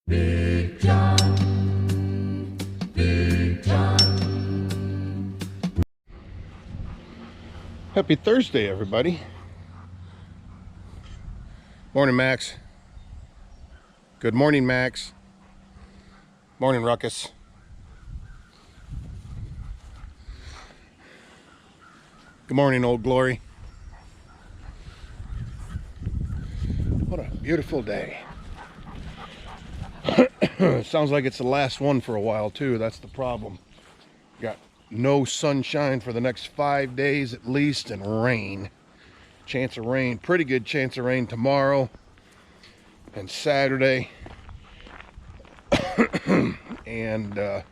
Big John, Big John. Happy Thursday, everybody. Morning, Max. Good morning, Max. Morning, Ruckus. Good morning, Old Glory. What a beautiful day. Sounds like it's the last one for a while, too. That's the problem. Got no sunshine for the next 5 days at least, and rain. Chance of rain. Pretty good chance of rain tomorrow and Saturday. And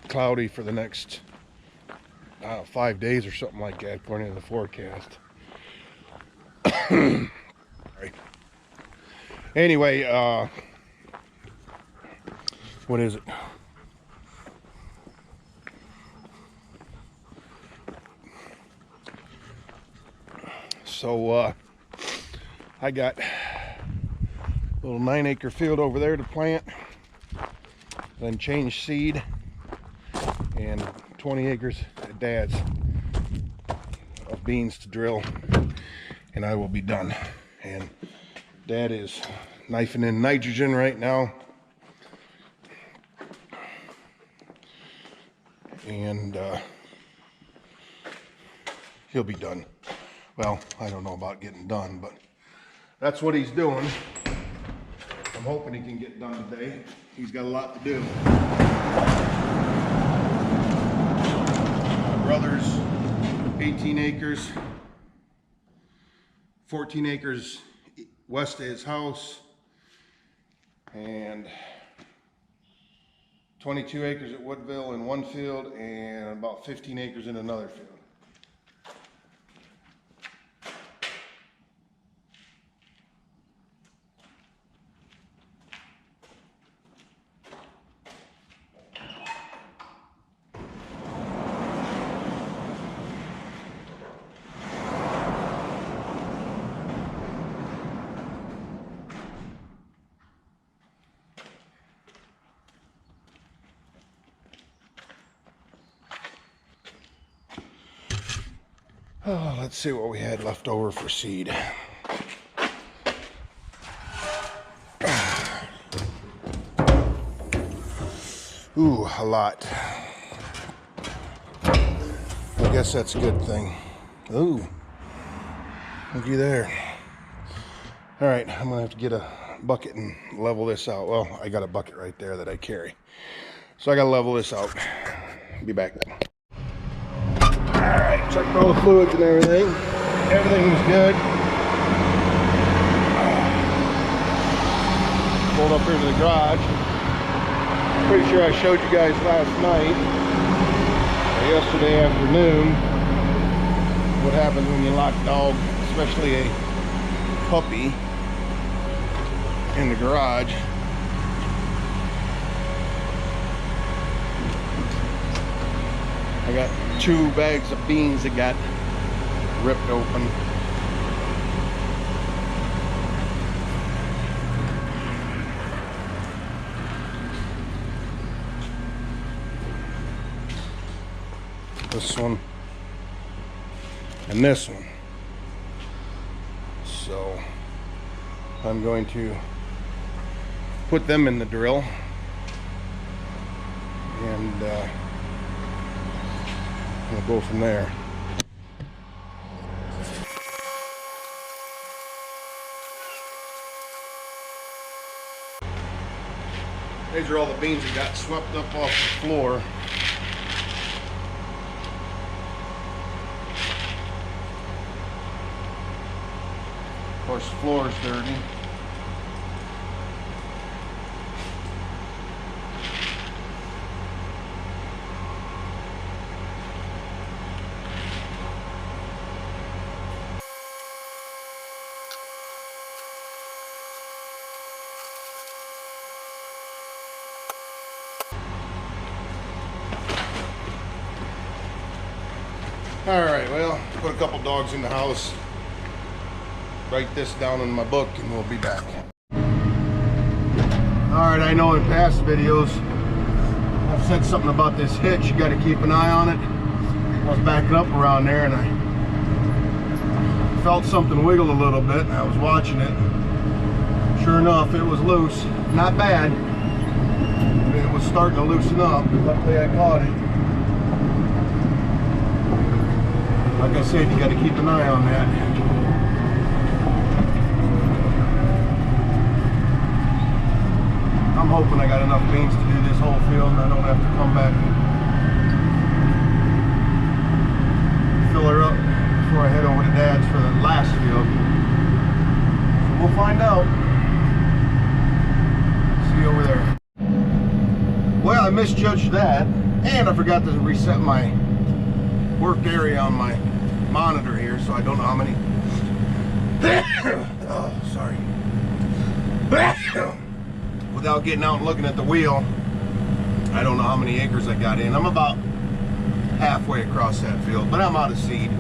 cloudy for the next 5 days or something like that, according to the forecast. Anyway, what is it? So I got a little 9-acre field over there to plant, then change seed, and 20 acres at Dad's of beans to drill, and I will be done. And Dad is knifing in nitrogen right now, and he'll be done. Well, I don't know about getting done, but that's what he's doing. I'm hoping he can get done today. He's got a lot to do. My brother's 18 acres, 14 acres west of his house, and 22 acres at Woodville in one field, and about 15 acres in another field. Oh, let's see what we had left over for seed. Ooh, a lot. I guess that's a good thing. Ooh, looky there. All right, I'm gonna have to get a bucket and level this out. Well, I got a bucket right there that I carry. So I gotta level this out. Be back. Alright, checked all the fluids and everything. Everything was good. Pulled up here to the garage. Pretty sure I showed you guys last night, or yesterday afternoon, what happens when you lock a dog, especially a puppy, in the garage. I got 2 bags of beans that got ripped open. This one and this one. So I'm going to put them in the drill, and we'll go from there. These are all the beans that got swept up off the floor. Of course, the floor is dirty. Alright, well, put a couple dogs in the house. Write this down in my book and we'll be back. All right, I know in past videos I've said something about this hitch. You got to keep an eye on it. I was backing up around there and I felt something wiggle a little bit, and I was watching it. Sure enough, it was loose. Not bad. It was starting to loosen up. Luckily I caught it. Like I said, you got to keep an eye on that. I'm hoping I got enough beans to do this whole field and I don't have to come back and fill her up before I head over to Dad's for the last field. So we'll find out. See you over there. Well, I misjudged that, and I forgot to reset my work area on my monitor here, so I don't know how many. Oh, sorry. Without getting out and looking at the wheel, I don't know how many acres I got in. I'm about halfway across that field, but I'm out of seed.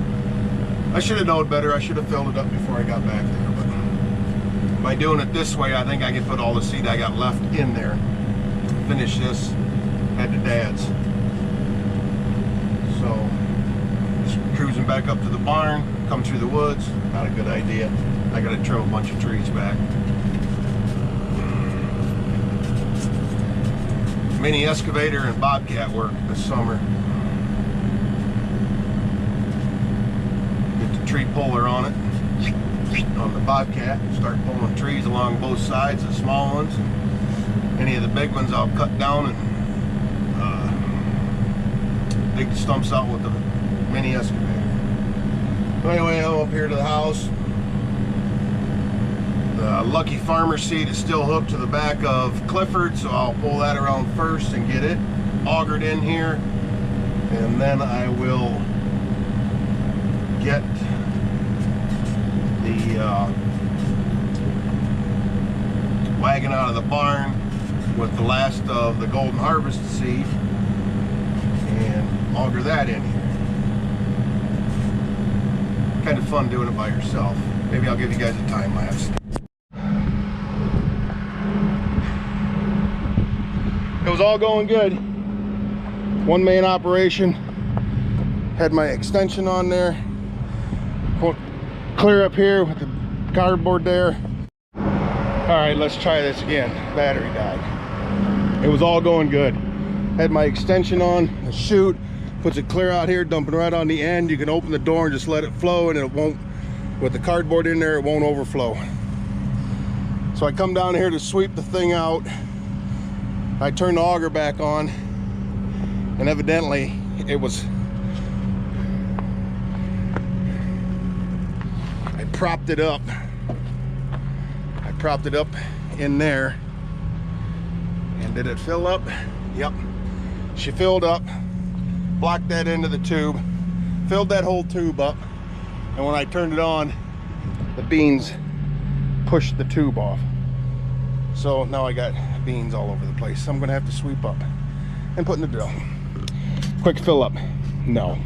I should have known better. I should have filled it up before I got back there, but by doing it this way, I think I can put all the seed I got left in there. Finish this, head to Dad's. So, just cruising back up to the barn, come through the woods, not a good idea. I gotta trim a bunch of trees back. Mini excavator and bobcat work this summer. Get the tree puller on it, on the bobcat, start pulling trees along both sides, the small ones. Any of the big ones I'll cut down and dig the stumps out with the mini excavator. But anyway, I'm up here to the house. The Lucky Farmer seed is still hooked to the back of Clifford, so I'll pull that around first and get it augered in here. And then I will get the wagon out of the barn with the last of the Golden Harvest seed and auger that in here. Kind of fun doing it by yourself. Maybe I'll give you guys a time lapse. It was all going good. One main operation. Had my extension on there. Clear up here with the cardboard there. All right, let's try this again. Battery died. It was all going good. Had my extension on, the chute, puts it clear out here, dumping right on the end. You can open the door and just let it flow, and it won't, with the cardboard in there, it won't overflow. So I come down here to sweep the thing out. I turn the auger back on, and evidently it was, I propped it up in there. And did it fill up? Yep. She filled up, blocked that into the tube, filled that whole tube up, and when I turned it on, the beans pushed the tube off. So now I got beans all over the place. So I'm gonna have to sweep up and put in the drill. Quick fill up, no.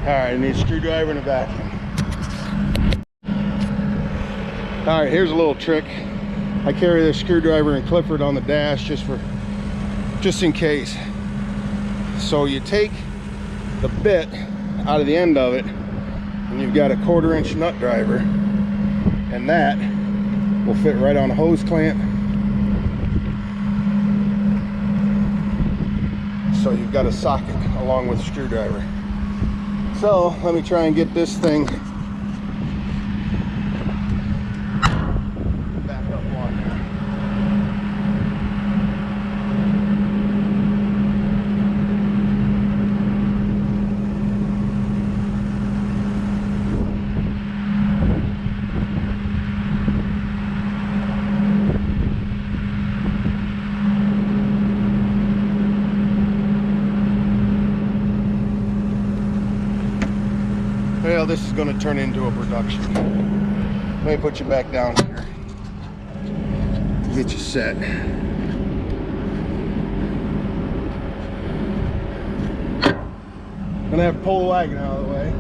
All right, I need a screwdriver and a vacuum. All right, here's a little trick. I carry this screwdriver and Clifford on the dash just in case. So you take the bit out of the end of it, and you've got a 1/4 inch nut driver, and that will fit right on a hose clamp so you've got a socket along with a screwdriver. So let me try and get this thing back up on there. Well, this is going to turn into a production. Let me put you back down here. Get you set. Gonna have to pull the wagon out of the way.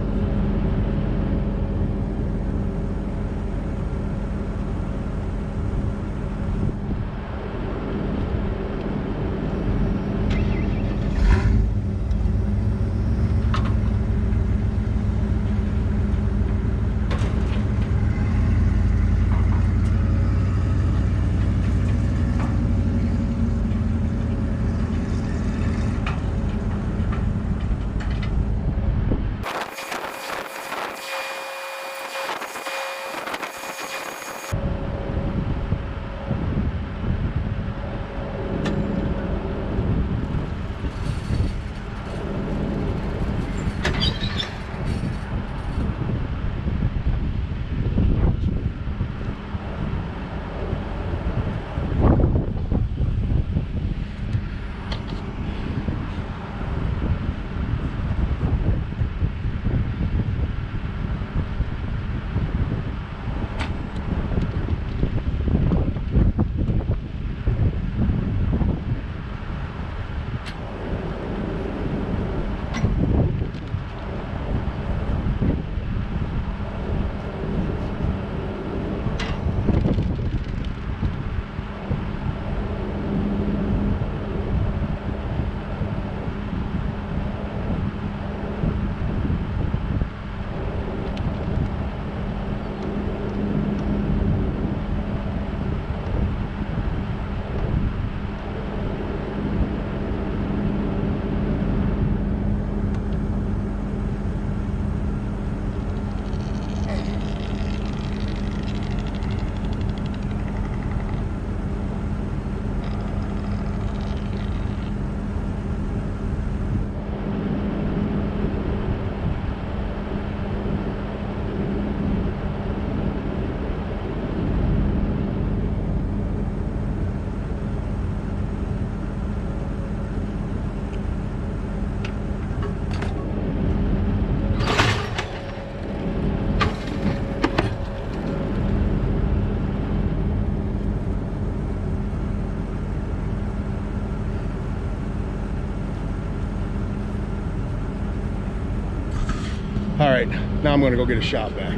All right, now I'm gonna go get a shop vac.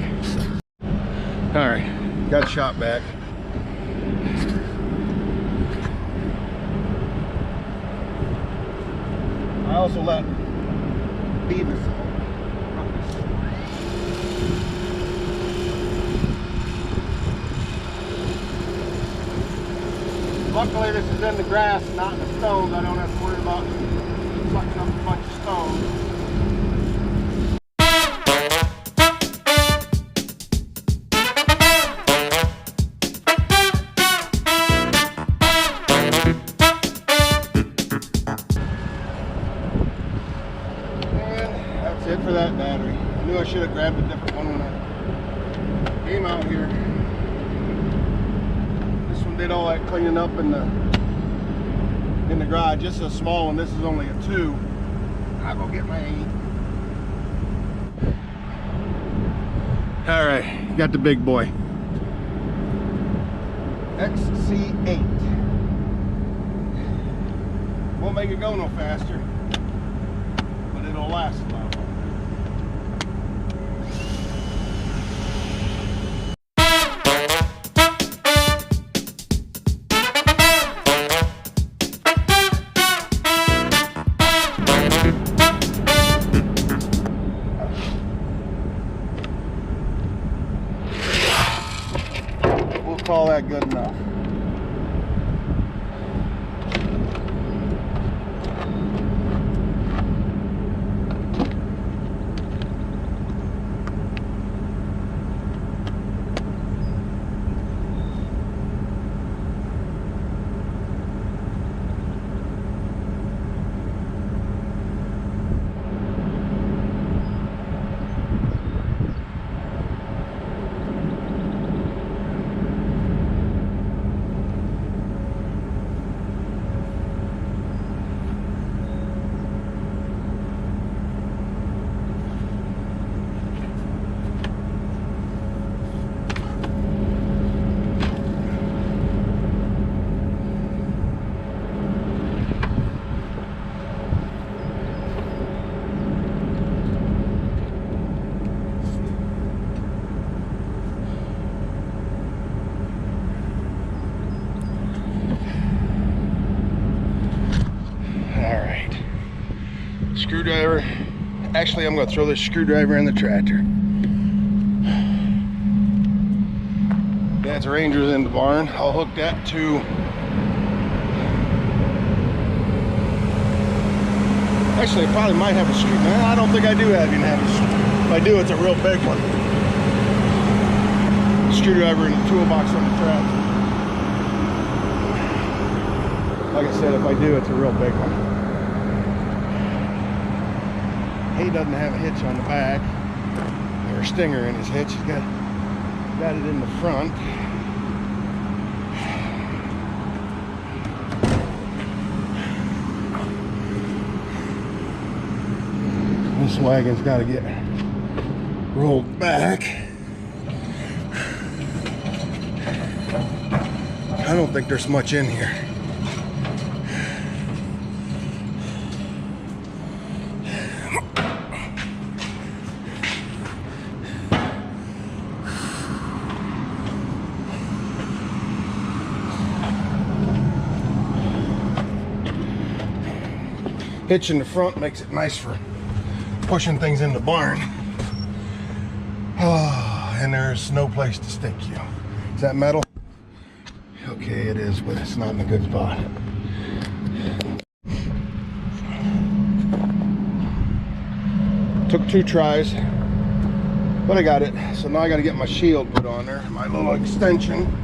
All right, got a shop vac. I also let Beavis. Luckily this is in the grass, not in the stones. I don't have to worry about sucking up a bunch of stones. It for that battery. I knew I should have grabbed a different one when I came out here. This one did all that cleaning up in the garage. Just a small one. This is only a 2. I'll go get my 8. All right, got the big boy. XC8. Won't make it go no faster, but it'll last a lot. Call that good enough. screwdriver. Actually, I'm gonna throw this screwdriver in the tractor. Dad's Ranger's in the barn. I'll hook that to actually, I probably might have a screwdriver. I don't think I do even have a screwdriver. If I do, it's a real big one. Screwdriver in the toolbox on the tractor. Like I said, if I do, it's a real big one. He doesn't have a hitch on the back, or a stinger in his hitch. He's got it in the front. This wagon's got to get rolled back. I don't think there's much in here. Hitch in the front makes it nice for pushing things in the barn. Oh, and there's no place to stick you. Is that metal? Okay, it is, but it's not in a good spot. Took 2 tries, but I got it. So now I got to get my shield put on there, my little extension.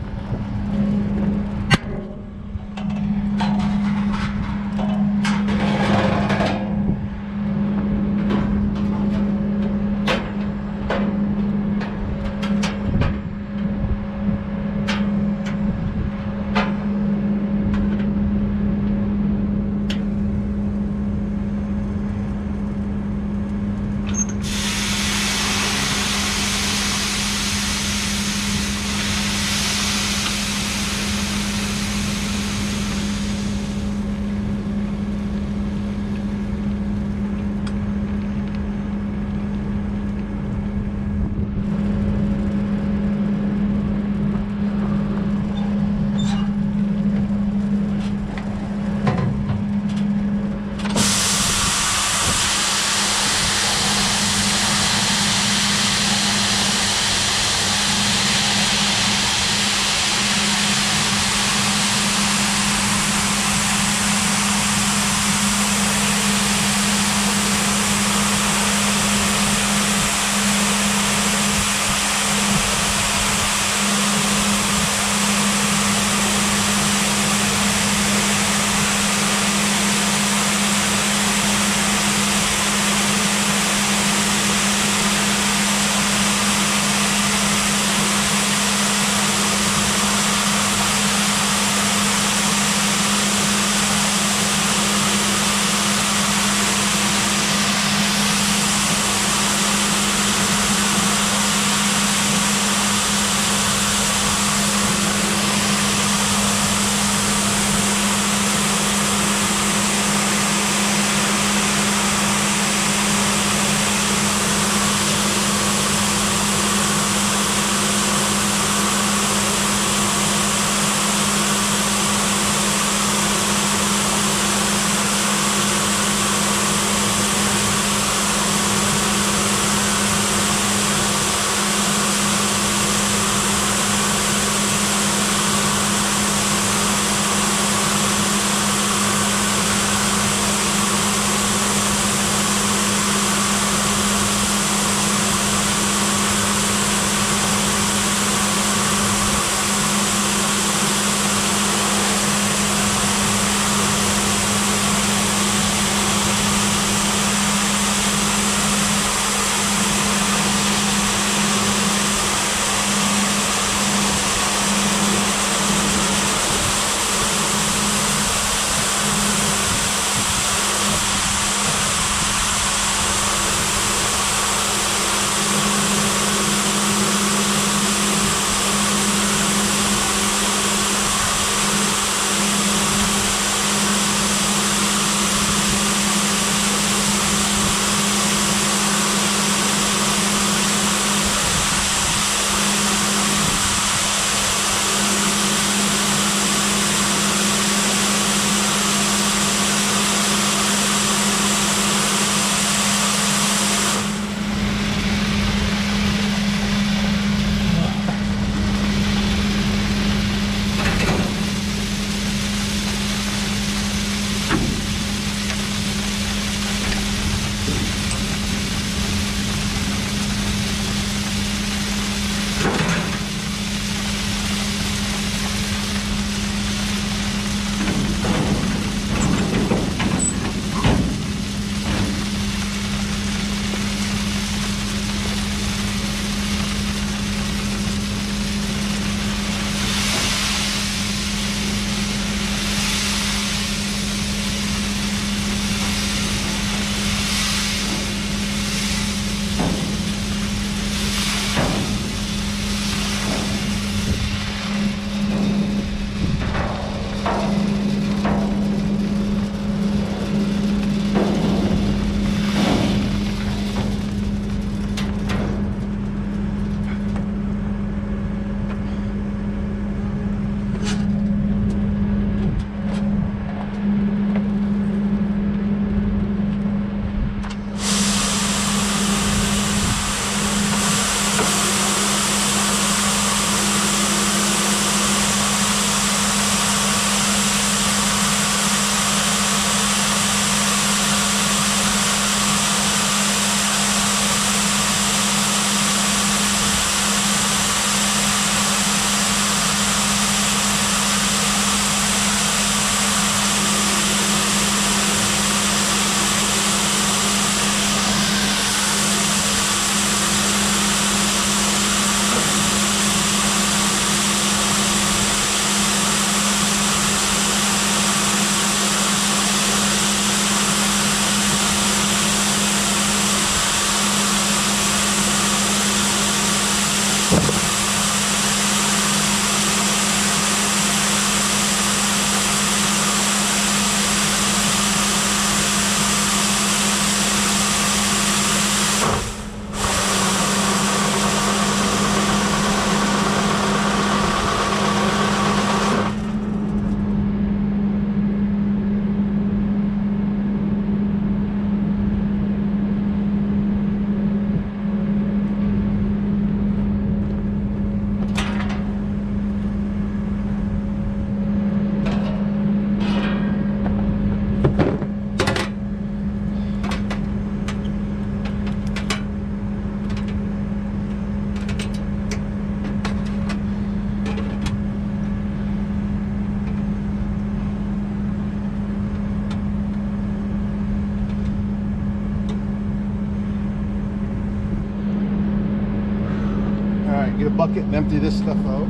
bucket and empty this stuff out.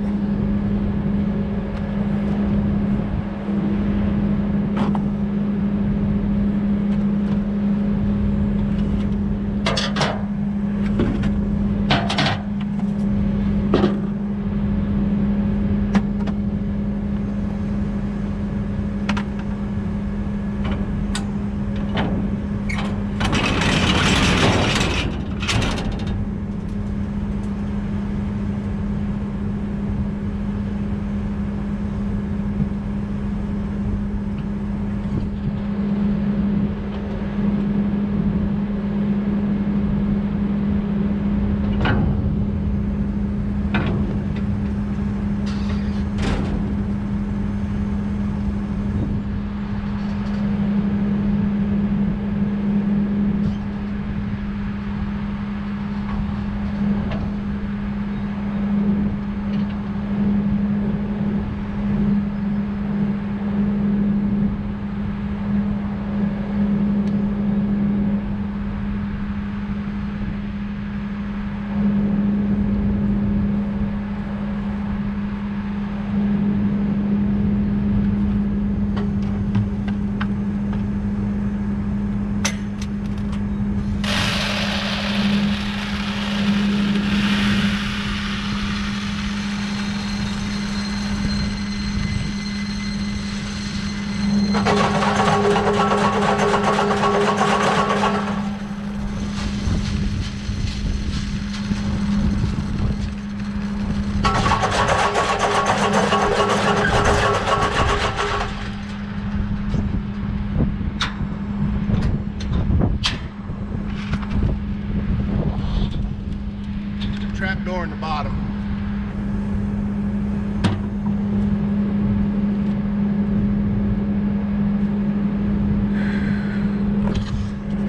Trap door in the bottom.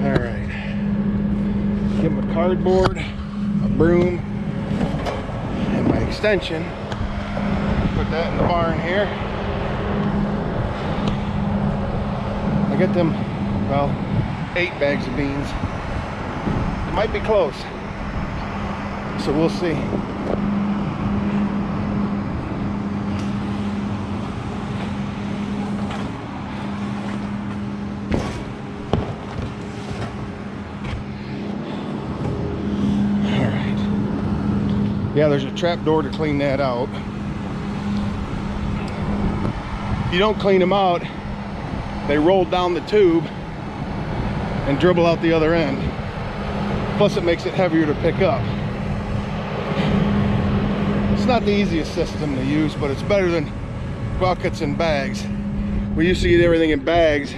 All right. Get my cardboard, a broom, and my extension. Put that in the barn here. I get them, well, 8 bags of beans. It might be close. So we'll see. Alright. Yeah, there's a trap door to clean that out. If you don't clean them out, they roll down the tube and dribble out the other end. Plus it makes it heavier to pick up. It's not the easiest system to use, but it's better than buckets and bags. We used to get everything in bags,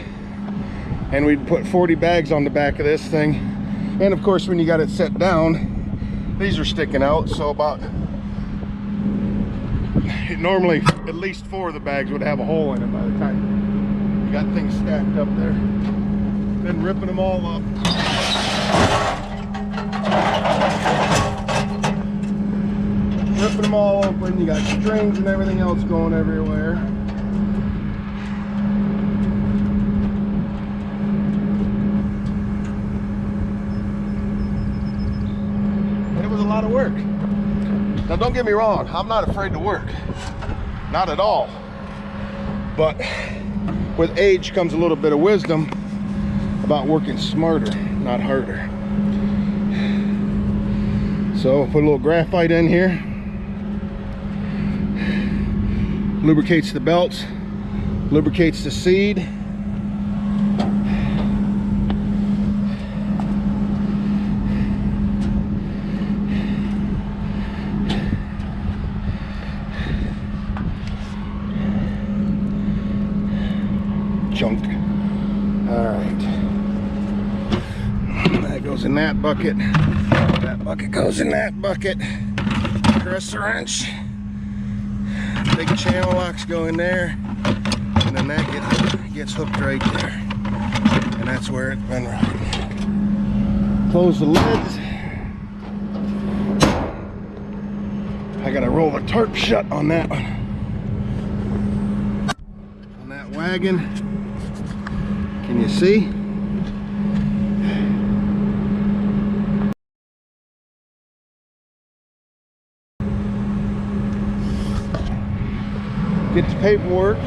and we'd put 40 bags on the back of this thing. And of course, when you got it set down, these are sticking out. So about, normally at least 4 of the bags would have a hole in it by the time you got things stacked up there. Then ripping them all up. Ripping them all open, you got strings and everything else going everywhere. And it was a lot of work. Now don't get me wrong, I'm not afraid to work. Not at all. But with age comes a little bit of wisdom about working smarter, not harder. So put a little graphite in here. Lubricates the belts, lubricates the seed. Junk. All right. That goes in that bucket. That bucket goes in that bucket. Press the wrench. Big channel locks go in there, and then that gets hooked right there, and that's where it's been riding. Close the lids. I gotta roll the tarp shut on that one. On that wagon, can you see? get the paperwork.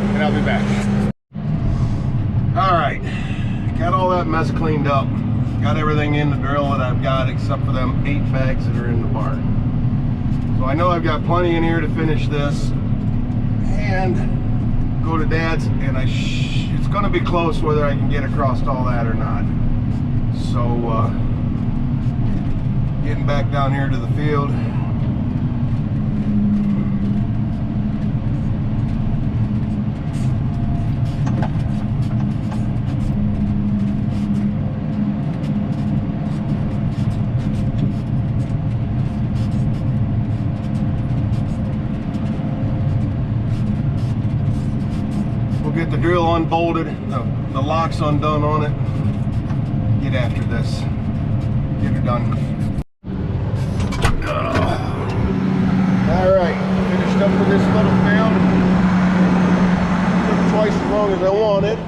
And I'll be back. All right, got all that mess cleaned up. Got everything in the drill that I've got except for them 8 bags that are in the barn. So I know I've got plenty in here to finish this and go to Dad's, and it's going to be close whether I can get across all that or not. So getting back down here to the field. Get the drill unbolted, the locks undone on it, get after this, get her done. All right, finished up with this little field. Took twice as long as I wanted,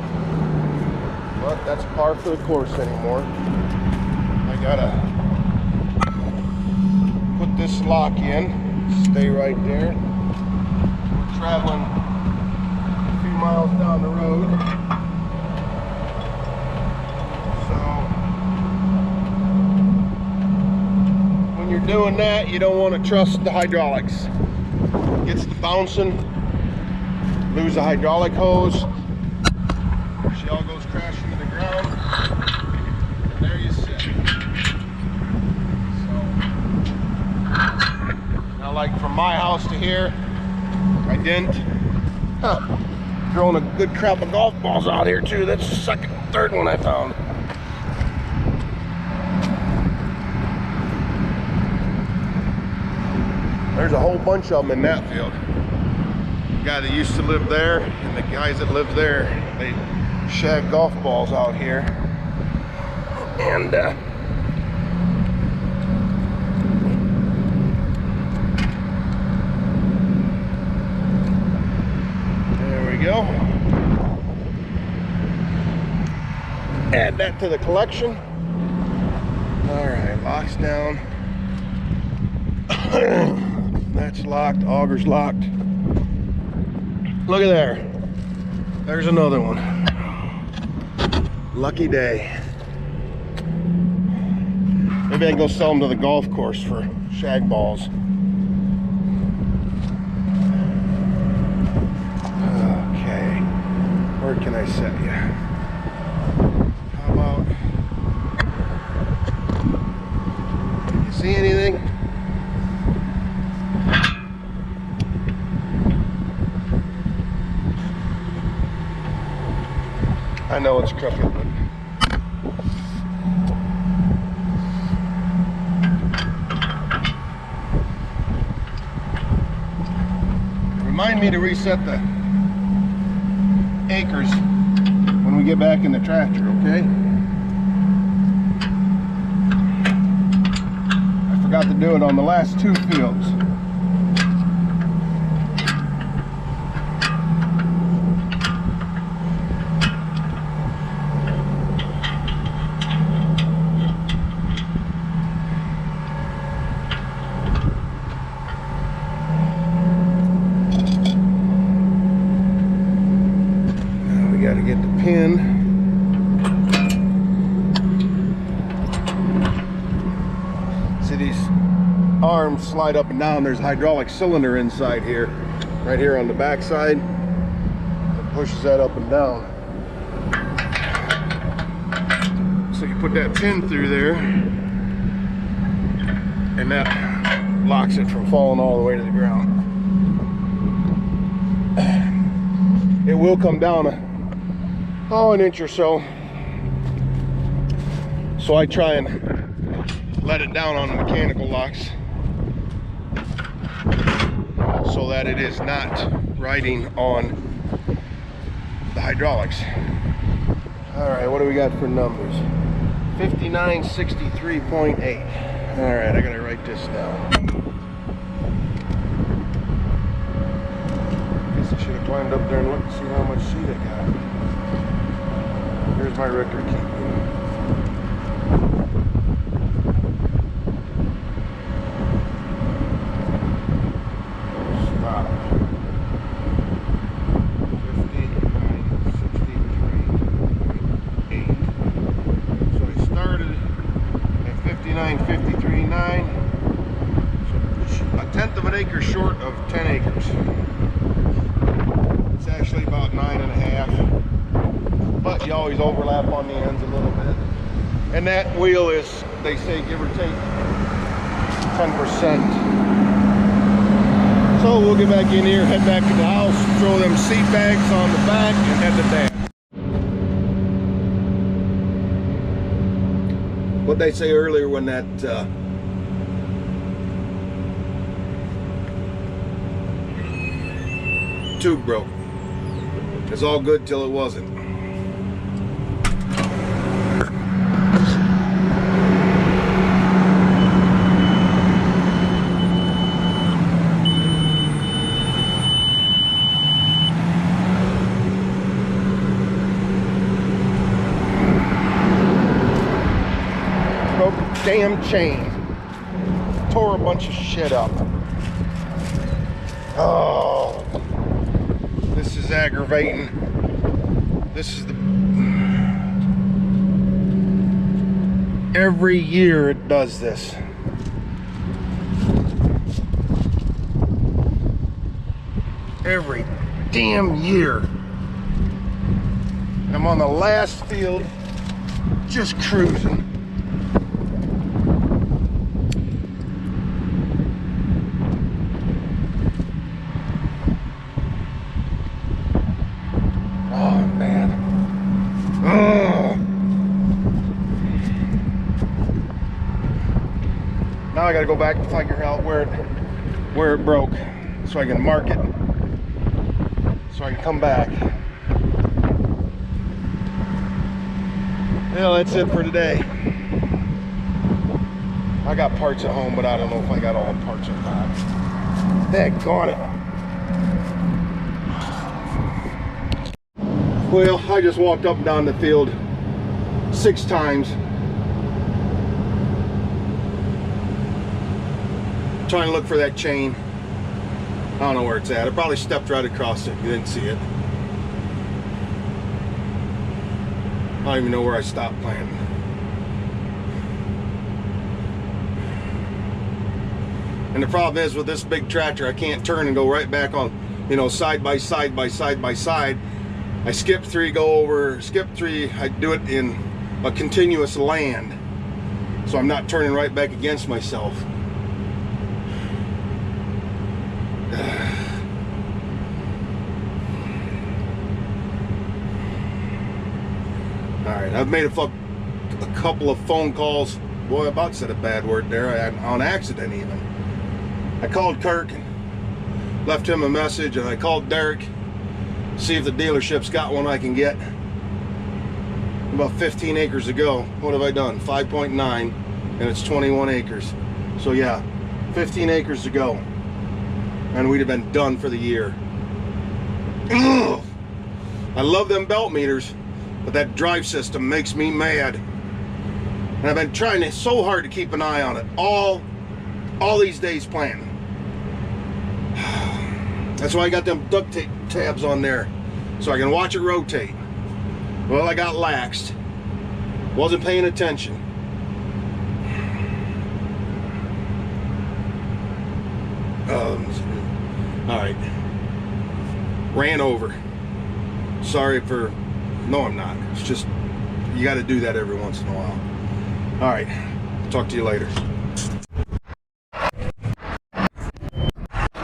but that's par for the course anymore. I gotta put this lock in, stay right there. We're traveling miles down the road, so when you're doing that, you don't want to trust the hydraulics. It gets to bouncing, lose the hydraulic hose, she all goes crashing to the ground, and there you sit. So now, like from my house to here, I didn't. Throwing a good crop of golf balls out here too. That's the second, third one I found. There's a whole bunch of them in that field. The guy that used to live there and the guys that live there, they shag golf balls out here. And go. Add that to the collection. All right, locks down. That's locked, auger's locked. Look at there. There's another one. Lucky day. Maybe I can go sell them to the golf course for shag balls. Where can I set you? How about, can you see anything? I know it's crooked, but remind me to reset the acres when we get back in the tractor, okay? I forgot to do it on the last 2 fields. Got to get the pin. See, these arms slide up and down. There's a hydraulic cylinder inside here, right here on the back side. It pushes that up and down. So you put that pin through there, and that locks it from falling all the way to the ground. It will come down an inch or so. So I try and let it down on the mechanical locks so that it is not riding on the hydraulics. All right, what do we got for numbers? 5963.8. All right, I gotta write this down. Guess I should have climbed up there and looked to see how much seed I got. Here's my record keeping. 59.53.9. So a tenth of an acre short of 10 acres. It's actually about 9.5, but you always overlap on the ends a little bit. And that wheel is, they say, give or take 10%. So we'll get back in here, head back to the house, throw them seat bags on the back, and head to dad. What they say earlier when that tube broke. It's all good till it wasn't. Broke the damn chain. Tore a bunch of shit up. Oh. This is aggravating. This is the... Every year it does this. Every damn year. I'm on the last field, just cruising. Now I gotta go back and figure out where it broke, so I can mark it, so I can come back. Well, that's it for today. I got parts at home, but I don't know if I got all the parts or not. Daggone it. Well, I just walked up and down the field 6 times. Trying to look for that chain. I don't know where it's at. I probably stepped right across it. You didn't see it. I don't even know where I stopped planting. And the problem is with this big tractor, I can't turn and go right back on, you know, side by side by side by side. I skip 3, go over, skip 3. I do it in a continuous land, so I'm not turning right back against myself. Alright, I've made a couple of phone calls. Boy, I about said a bad word there, on accident even. I called Kirk, left him a message, and I called Derek, see if the dealership's got one I can get. About 15 acres ago. What have I done? 5.9, and it's 21 acres. So yeah, 15 acres to go, and we'd have been done for the year. Ugh. I love them belt meters, but that drive system makes me mad. And I've been trying so hard to keep an eye on it all these days planting. That's why I got them duct tape tabs on there, so I can watch it rotate. Well, I got laxed. Wasn't paying attention. All right. Ran over. Sorry for... No, I'm not. It's just, you got to do that every once in a while. All right. Talk to you later.